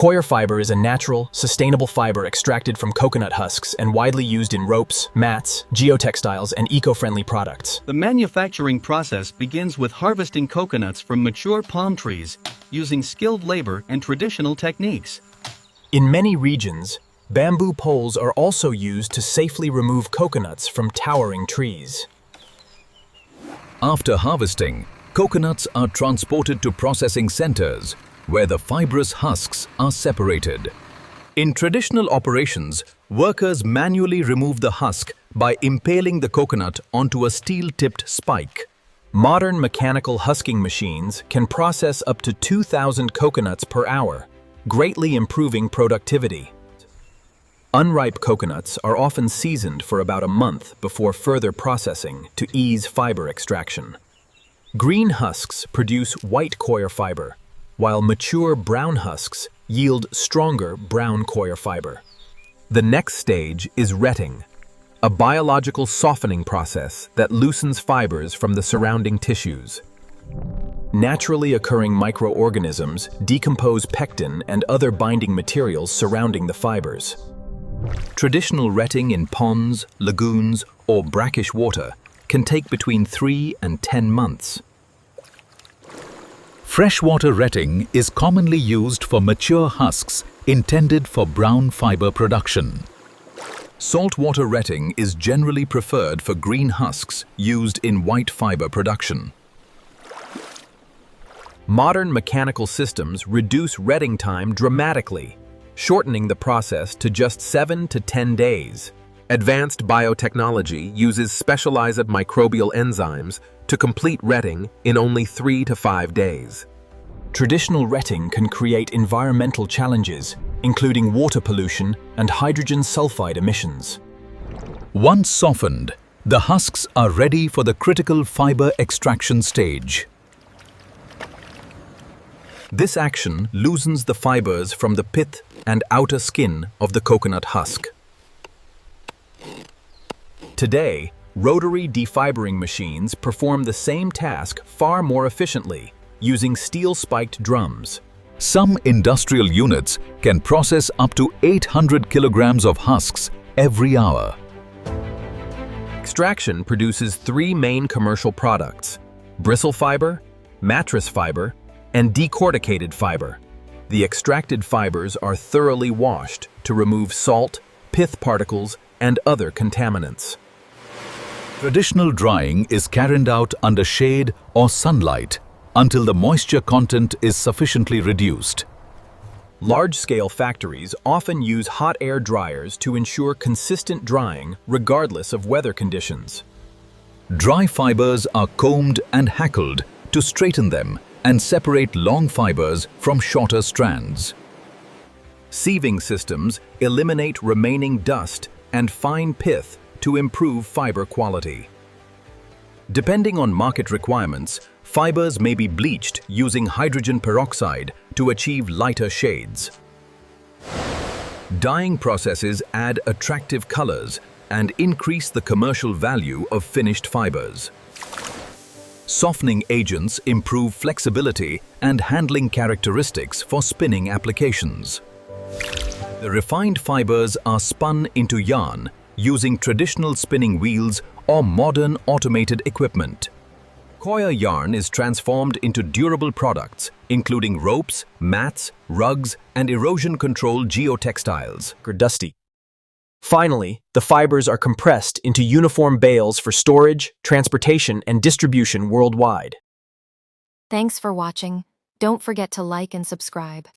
Coir fiber is a natural, sustainable fiber extracted from coconut husks and widely used in ropes, mats, geotextiles, and eco-friendly products. The manufacturing process begins with harvesting coconuts from mature palm trees using skilled labor and traditional techniques. In many regions, bamboo poles are also used to safely remove coconuts from towering trees. After harvesting, coconuts are transported to processing centers, where the fibrous husks are separated. In traditional operations, workers manually remove the husk by impaling the coconut onto a steel-tipped spike. Modern mechanical husking machines can process up to 2,000 coconuts per hour, greatly improving productivity. Unripe coconuts are often seasoned for about a month before further processing to ease fiber extraction. Green husks produce white coir fiber, while mature brown husks yield stronger brown coir fiber. The next stage is retting, a biological softening process that loosens fibers from the surrounding tissues. Naturally occurring microorganisms decompose pectin and other binding materials surrounding the fibers. Traditional retting in ponds, lagoons, or brackish water can take between 3 and 10 months. Freshwater retting is commonly used for mature husks intended for brown fiber production. Saltwater retting is generally preferred for green husks used in white fiber production. Modern mechanical systems reduce retting time dramatically, shortening the process to just 7 to 10 days. Advanced biotechnology uses specialized microbial enzymes to complete retting in only 3 to 5 days. Traditional retting can create environmental challenges, including water pollution and hydrogen sulfide emissions. Once softened, the husks are ready for the critical fiber extraction stage. This action loosens the fibers from the pith and outer skin of the coconut husk. Today, rotary defibering machines perform the same task far more efficiently, using steel-spiked drums. Some industrial units can process up to 800 kilograms of husks every hour. Extraction produces 3 main commercial products: bristle fiber, mattress fiber, and decorticated fiber. The extracted fibers are thoroughly washed to remove salt, pith particles, and other contaminants. Traditional drying is carried out under shade or sunlight until the moisture content is sufficiently reduced. Large-scale factories often use hot air dryers to ensure consistent drying regardless of weather conditions. Dry fibers are combed and hackled to straighten them and separate long fibers from shorter strands. Sieving systems eliminate remaining dust and fine pith to improve fiber quality. Depending on market requirements, fibers may be bleached using hydrogen peroxide to achieve lighter shades. Dyeing processes add attractive colors and increase the commercial value of finished fibers. Softening agents improve flexibility and handling characteristics for spinning applications. The refined fibers are spun into yarn using traditional spinning wheels or modern automated equipment. Coir yarn is transformed into durable products, including ropes, mats, rugs, and erosion-control geotextiles. Dusty. Finally, the fibers are compressed into uniform bales for storage, transportation, and distribution worldwide. Thanks for watching. Don't forget to like and subscribe.